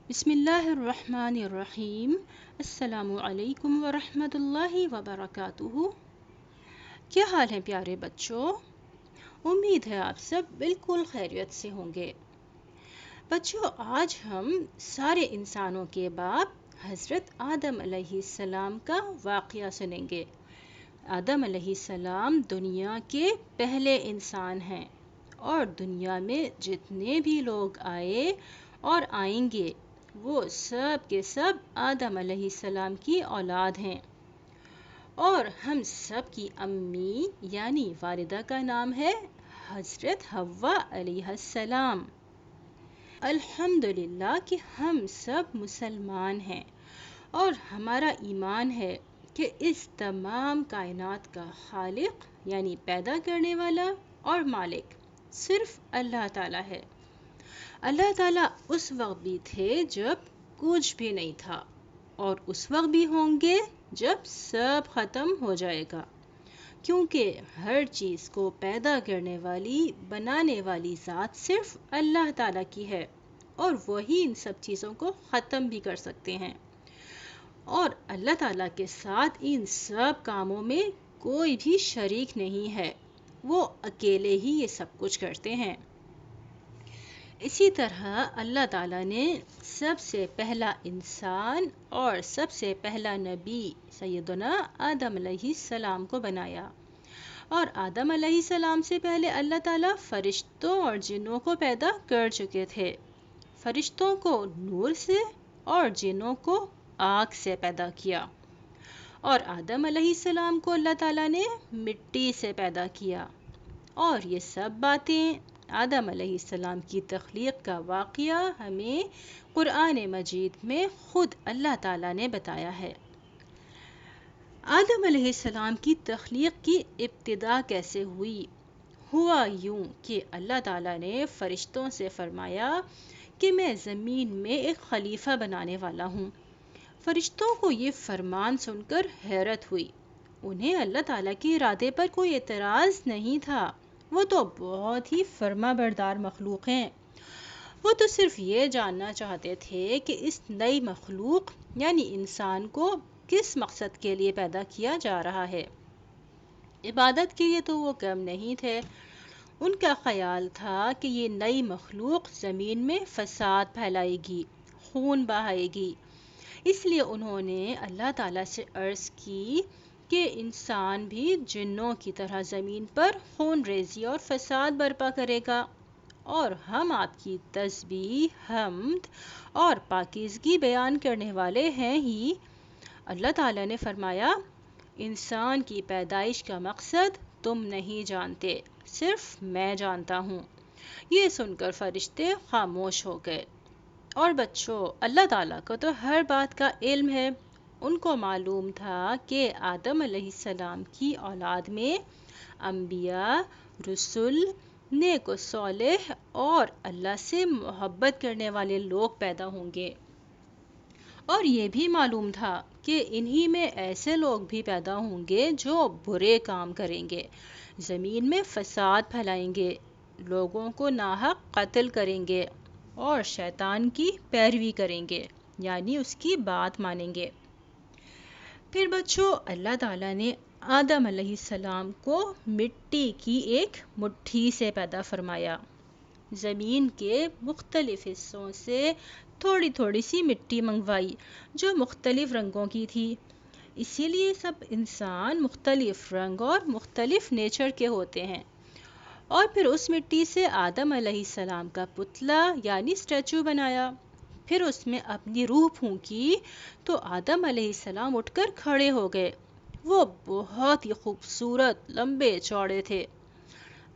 بسم اللہ الرحمن الرحیم۔ السلام علیکم ورحمۃ اللہ وبرکاتہ۔ کیا حال ہے پیارے بچوں؟ امید ہے آپ سب بالکل خیریت سے ہوں گے۔ بچوں، آج ہم سارے انسانوں کے باپ حضرت آدم علیہ السلام کا واقعہ سنیں گے۔ آدم علیہ السلام دنیا کے پہلے انسان ہیں اور دنیا میں جتنے بھی لوگ آئے اور آئیں گے وہ سب کے سب آدم علیہ السلام کی اولاد ہیں، اور ہم سب کی امی یعنی والدہ کا نام ہے حضرت حوا علیہ السلام۔ الحمدللہ کہ ہم سب مسلمان ہیں اور ہمارا ایمان ہے کہ اس تمام کائنات کا خالق یعنی پیدا کرنے والا اور مالک صرف اللہ تعالیٰ ہے۔ اللہ تعالیٰ اس وقت بھی تھے جب کچھ بھی نہیں تھا، اور اس وقت بھی ہوں گے جب سب ختم ہو جائے گا، کیونکہ ہر چیز کو پیدا کرنے والی بنانے والی ذات صرف اللہ تعالیٰ کی ہے، اور وہی ان سب چیزوں کو ختم بھی کر سکتے ہیں، اور اللہ تعالیٰ کے ساتھ ان سب کاموں میں کوئی بھی شریک نہیں ہے، وہ اکیلے ہی یہ سب کچھ کرتے ہیں۔ اسی طرح اللہ تعالیٰ نے سب سے پہلا انسان اور سب سے پہلا نبی سیدنا آدم علیہ السلام کو بنایا، اور آدم علیہ السلام سے پہلے اللہ تعالیٰ فرشتوں اور جنوں کو پیدا کر چکے تھے۔ فرشتوں کو نور سے اور جنوں کو آگ سے پیدا کیا، اور آدم علیہ السلام کو اللہ تعالیٰ نے مٹی سے پیدا کیا، اور یہ سب باتیں آدم علیہ السلام کی تخلیق کا واقعہ ہمیں قرآن مجید میں خود اللہ تعالیٰ نے بتایا ہے۔ آدم علیہ السلام کی تخلیق کی ابتدا کیسے ہوئی؟ ہوا یوں کہ اللہ تعالیٰ نے فرشتوں سے فرمایا کہ میں زمین میں ایک خلیفہ بنانے والا ہوں۔ فرشتوں کو یہ فرمان سن کر حیرت ہوئی۔ انہیں اللہ تعالیٰ کے ارادے پر کوئی اعتراض نہیں تھا، وہ تو بہت ہی فرما بردار مخلوق ہیں۔ وہ تو صرف یہ جاننا چاہتے تھے کہ اس نئی مخلوق یعنی انسان کو کس مقصد کے لیے پیدا کیا جا رہا ہے۔ عبادت کے لیے تو وہ کم نہیں تھے۔ ان کا خیال تھا کہ یہ نئی مخلوق زمین میں فساد پھیلائے گی، خون بہائے گی، اس لیے انہوں نے اللہ تعالیٰ سے عرض کی کہ انسان بھی جنوں کی طرح زمین پر خون ریزی اور فساد برپا کرے گا، اور ہم آپ کی تسبیح، حمد اور پاکیزگی بیان کرنے والے ہیں ہی۔ اللہ تعالیٰ نے فرمایا، انسان کی پیدائش کا مقصد تم نہیں جانتے، صرف میں جانتا ہوں۔ یہ سن کر فرشتے خاموش ہو گئے۔ اور بچوں، اللہ تعالیٰ کو تو ہر بات کا علم ہے۔ ان کو معلوم تھا کہ آدم علیہ السلام کی اولاد میں انبیاء، رسول، نیک و صالح اور اللہ سے محبت کرنے والے لوگ پیدا ہوں گے، اور یہ بھی معلوم تھا کہ انہی میں ایسے لوگ بھی پیدا ہوں گے جو برے کام کریں گے، زمین میں فساد پھیلائیں گے، لوگوں کو ناحق قتل کریں گے اور شیطان کی پیروی کریں گے، یعنی اس کی بات مانیں گے۔ پھر بچوں، اللہ تعالیٰ نے آدم علیہ السلام کو مٹی کی ایک مٹھی سے پیدا فرمایا۔ زمین کے مختلف حصوں سے تھوڑی تھوڑی سی مٹی منگوائی جو مختلف رنگوں کی تھی، اسی لیے سب انسان مختلف رنگ اور مختلف نیچر کے ہوتے ہیں۔ اور پھر اس مٹی سے آدم علیہ السلام کا پتلا یعنی اسٹیچو بنایا، پھر اس میں اپنی روح پھونکی تو آدم علیہ السلام اٹھ کر کھڑے ہو گئے۔ وہ بہت ہی خوبصورت لمبے چوڑے تھے۔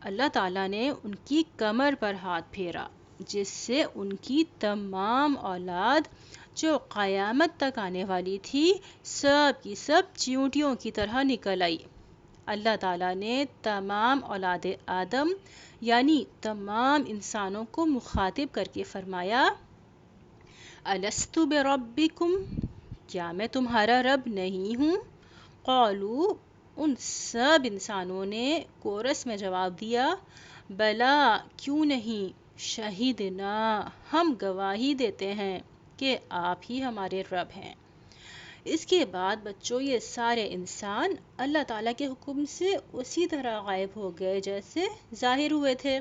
اللہ تعالیٰ نے ان کی کمر پر ہاتھ پھیرا، جس سے ان کی تمام اولاد جو قیامت تک آنے والی تھی سب کی سب چیونٹیوں کی طرح نکل آئی۔ اللہ تعالیٰ نے تمام اولاد آدم یعنی تمام انسانوں کو مخاطب کر کے فرمایا، الستُ بربکم، کیا میں تمہارا رب نہیں ہوں؟ قالوا، ان سب انسانوں نے کورس میں جواب دیا، بلا، کیوں نہیں، شہیدنا، ہم گواہی دیتے ہیں کہ آپ ہی ہمارے رب ہیں۔ اس کے بعد بچوں یہ سارے انسان اللہ تعالیٰ کے حکم سے اسی طرح غائب ہو گئے جیسے ظاہر ہوئے تھے۔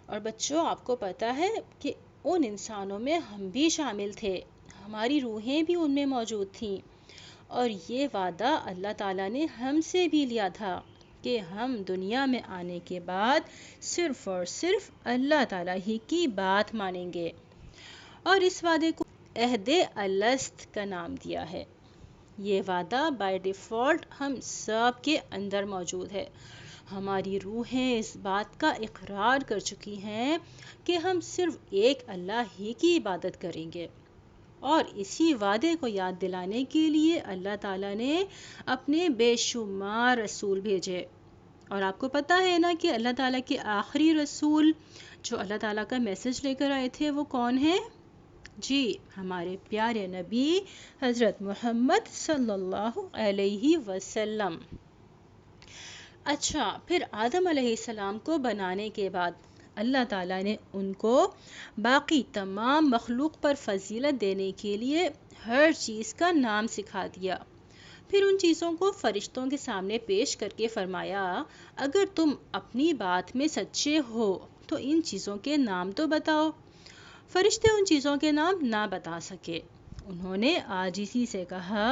اور بچوں آپ کو پتہ ہے کہ ان انسانوں میں ہم بھی شامل تھے، ہماری روحیں بھی ان میں موجود تھیں، اور یہ وعدہ اللہ تعالیٰ نے ہم سے بھی لیا تھا کہ ہم دنیا میں آنے کے بعد صرف اور صرف اللہ تعالیٰ ہی کی بات مانیں گے، اور اس وعدے کو عہد الست کا نام دیا ہے۔ یہ وعدہ بائی ڈیفالٹ ہم سب کے اندر موجود ہے۔ ہماری روحیں اس بات کا اقرار کر چکی ہیں کہ ہم صرف ایک اللہ ہی کی عبادت کریں گے، اور اسی وعدے کو یاد دلانے کے لیے اللہ تعالیٰ نے اپنے بے شمار رسول بھیجے۔ اور آپ کو پتہ ہے نا کہ اللہ تعالیٰ کے آخری رسول جو اللہ تعالیٰ کا میسج لے کر آئے تھے وہ کون ہیں؟ جی، ہمارے پیارے نبی حضرت محمد صلی اللہ علیہ وسلم۔ اچھا، پھر آدم علیہ السلام کو بنانے کے بعد اللہ تعالیٰ نے ان کو باقی تمام مخلوق پر فضیلت دینے کے لیے ہر چیز کا نام سکھا دیا۔ پھر ان چیزوں کو فرشتوں کے سامنے پیش کر کے فرمایا، اگر تم اپنی بات میں سچے ہو تو ان چیزوں کے نام تو بتاؤ۔ فرشتے ان چیزوں کے نام نہ بتا سکے۔ انہوں نے عاجزی سے کہا،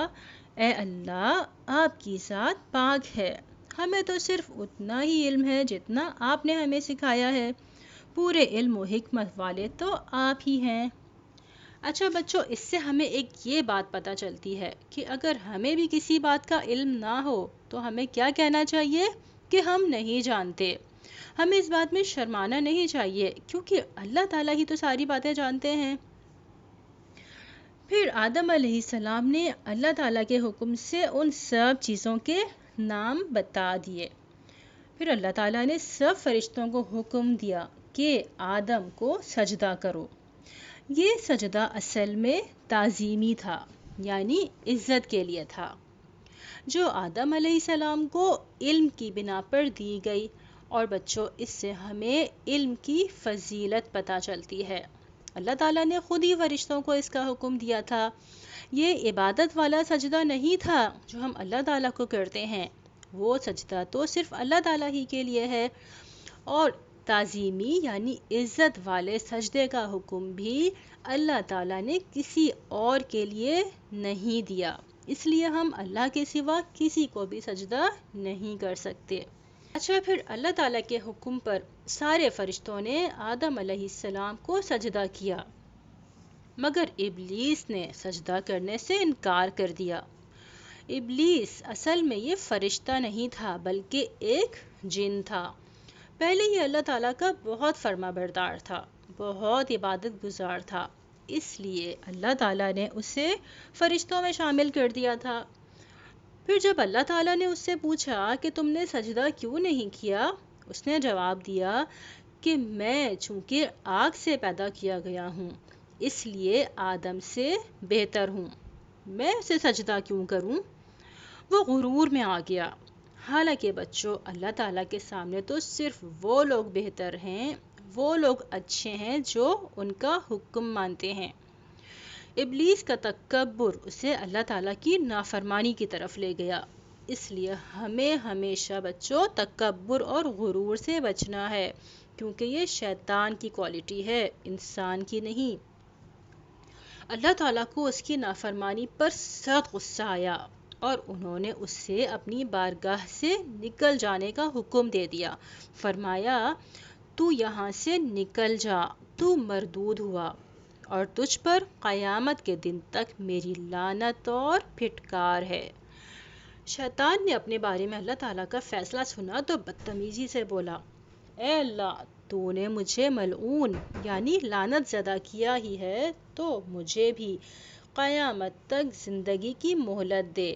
اے اللہ، آپ کی ذات پاک ہے، ہمیں تو صرف اتنا ہی علم ہے جتنا آپ نے ہمیں سکھایا ہے، پورے علم و حکمت والے تو آپ ہی ہیں۔ اچھا بچوں، اس سے ہمیں ایک یہ بات پتہ چلتی ہے کہ اگر ہمیں بھی کسی بات کا علم نہ ہو تو ہمیں کیا کہنا چاہیے کہ ہم نہیں جانتے۔ ہمیں اس بات میں شرمانا نہیں چاہیے کیونکہ اللہ تعالیٰ ہی تو ساری باتیں جانتے ہیں۔ پھر آدم علیہ السلام نے اللہ تعالیٰ کے حکم سے ان سب چیزوں کے نام بتا دیے۔ پھر اللہ تعالیٰ نے سب فرشتوں کو حکم دیا کہ آدم کو سجدہ کرو۔ یہ سجدہ اصل میں تعظیمی تھا، یعنی عزت کے لیے تھا، جو آدم علیہ السلام کو علم کی بنا پر دی گئی۔ اور بچوں، اس سے ہمیں علم کی فضیلت پتہ چلتی ہے۔ اللہ تعالیٰ نے خود ہی فرشتوں کو اس کا حکم دیا تھا۔ یہ عبادت والا سجدہ نہیں تھا جو ہم اللہ تعالیٰ کو کرتے ہیں، وہ سجدہ تو صرف اللہ تعالیٰ ہی کے لیے ہے۔ اور تعظیمی یعنی عزت والے سجدے کا حکم بھی اللہ تعالیٰ نے کسی اور کے لیے نہیں دیا، اس لیے ہم اللہ کے سوا کسی کو بھی سجدہ نہیں کر سکتے۔ اچھا، پھر اللہ تعالیٰ کے حکم پر سارے فرشتوں نے آدم علیہ السلام کو سجدہ کیا، مگر ابلیس نے سجدہ کرنے سے انکار کر دیا۔ ابلیس اصل میں یہ فرشتہ نہیں تھا بلکہ ایک جن تھا۔ پہلے یہ اللہ تعالیٰ کا بہت فرما بردار تھا، بہت عبادت گزار تھا، اس لیے اللہ تعالیٰ نے اسے فرشتوں میں شامل کر دیا تھا۔ پھر جب اللہ تعالیٰ نے اس سے پوچھا کہ تم نے سجدہ کیوں نہیں کیا، اس نے جواب دیا کہ میں چونکہ آگ سے پیدا کیا گیا ہوں اس لیے آدم سے بہتر ہوں، میں اسے سجدہ کیوں کروں؟ وہ غرور میں آ گیا۔ حالانکہ بچوں، اللہ تعالیٰ کے سامنے تو صرف وہ لوگ بہتر ہیں، وہ لوگ اچھے ہیں جو ان کا حکم مانتے ہیں۔ ابلیس کا تکبر اسے اللہ تعالیٰ کی نافرمانی کی طرف لے گیا۔ اس لیے ہمیں ہمیشہ بچوں تکبر اور غرور سے بچنا ہے، کیونکہ یہ شیطان کی کوالٹی ہے، انسان کی نہیں۔ اللہ تعالیٰ کو اس کی نافرمانی پر سخت غصہ آیا اور انہوں نے اس سے اپنی بارگاہ سے نکل جانے کا حکم دے دیا۔ فرمایا، تو یہاں سے نکل جا، تو مردود ہوا، اور تجھ پر قیامت کے دن تک میری لعنت اور پھٹکار ہے۔ شیطان نے اپنے بارے میں اللہ تعالیٰ کا فیصلہ سنا تو بدتمیزی سے بولا، اے اللہ، تو نے مجھے ملعون یعنی لعنت زدہ کیا ہی ہے تو مجھے بھی قیامت تک زندگی کی مہلت دے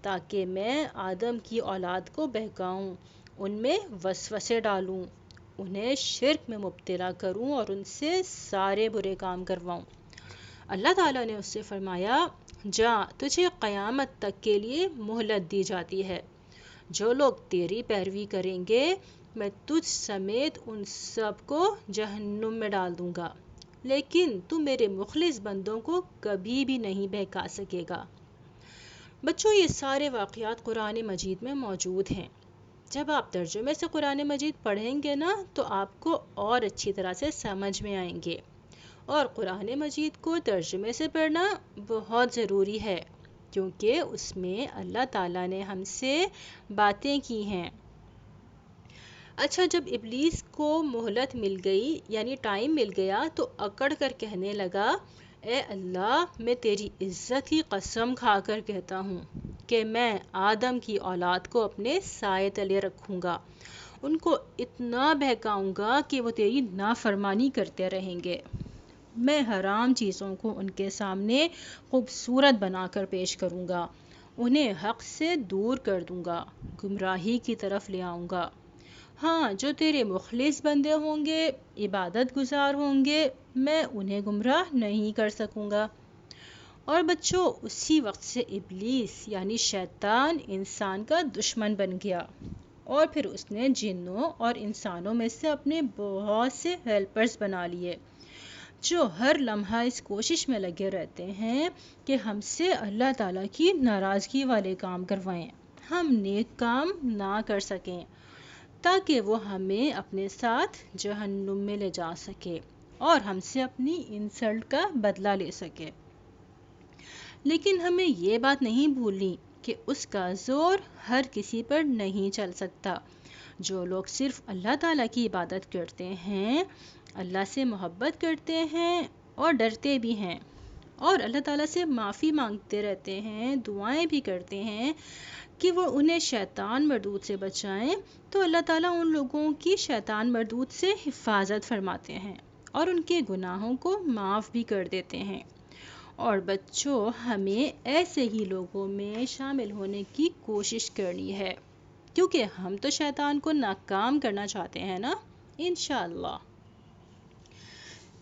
تاکہ میں آدم کی اولاد کو بہکاؤں، ان میں وسوسے ڈالوں، انہیں شرک میں مبتلا کروں اور ان سے سارے برے کام کرواؤں۔ اللہ تعالیٰ نے اس سے فرمایا، جا، تجھے قیامت تک کے لیے مہلت دی جاتی ہے، جو لوگ تیری پیروی کریں گے میں تجھ سمیت ان سب کو جہنم میں ڈال دوں گا۔ لیکن تو میرے مخلص بندوں کو کبھی بھی نہیں بہکا سکے گا۔ بچوں، یہ سارے واقعات قرآن مجید میں موجود ہیں۔ جب آپ ترجمے سے قرآن مجید پڑھیں گے نا تو آپ کو اور اچھی طرح سے سمجھ میں آئیں گے، اور قرآن مجید کو ترجمے سے پڑھنا بہت ضروری ہے، کیونکہ اس میں اللہ تعالیٰ نے ہم سے باتیں کی ہیں۔ اچھا، جب ابلیس کو مہلت مل گئی یعنی ٹائم مل گیا تو اکڑ کر کہنے لگا، اے اللہ، میں تیری عزت کی قسم کھا کر کہتا ہوں کہ میں آدم کی اولاد کو اپنے سائے تلے رکھوں گا، ان کو اتنا بہکاؤں گا کہ وہ تیری نافرمانی کرتے رہیں گے، میں حرام چیزوں کو ان کے سامنے خوبصورت بنا کر پیش کروں گا، انہیں حق سے دور کر دوں گا، گمراہی کی طرف لے آؤں گا۔ ہاں، جو تیرے مخلص بندے ہوں گے، عبادت گزار ہوں گے، میں انہیں گمراہ نہیں کر سکوں گا۔ اور بچوں، اسی وقت سے ابلیس یعنی شیطان انسان کا دشمن بن گیا، اور پھر اس نے جنوں اور انسانوں میں سے اپنے بہت سے ہیلپرز بنا لیے، جو ہر لمحہ اس کوشش میں لگے رہتے ہیں کہ ہم سے اللہ تعالیٰ کی ناراضگی والے کام کروائیں، ہم نیک کام نہ کر سکیں، تاکہ وہ ہمیں اپنے ساتھ جہنم میں لے جا سکے اور ہم سے اپنی انسلٹ کا بدلہ لے سکے۔ لیکن ہمیں یہ بات نہیں بھولنی کہ اس کا زور ہر کسی پر نہیں چل سکتا۔ جو لوگ صرف اللہ تعالیٰ کی عبادت کرتے ہیں، اللہ سے محبت کرتے ہیں اور ڈرتے بھی ہیں، اور اللہ تعالیٰ سے معافی مانگتے رہتے ہیں، دعائیں بھی کرتے ہیں کہ وہ انہیں شیطان مردود سے بچائیں، تو اللہ تعالیٰ ان لوگوں کی شیطان مردود سے حفاظت فرماتے ہیں اور ان کے گناہوں کو معاف بھی کر دیتے ہیں۔ اور بچوں، ہمیں ایسے ہی لوگوں میں شامل ہونے کی کوشش کرنی ہے، کیونکہ ہم تو شیطان کو ناکام کرنا چاہتے ہیں نا، انشاءاللہ۔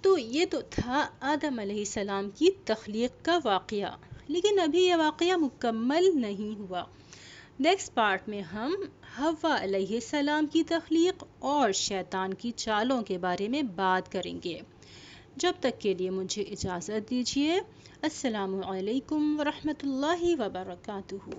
تو یہ تو تھا آدم علیہ السلام کی تخلیق کا واقعہ، لیکن ابھی یہ واقعہ مکمل نہیں ہوا۔ نیکسٹ پارٹ میں ہم حوا علیہ السلام کی تخلیق اور شیطان کی چالوں کے بارے میں بات کریں گے۔ جب تک کے لیے مجھے اجازت دیجیے۔ السلام علیکم ورحمۃ اللہ وبرکاتہ۔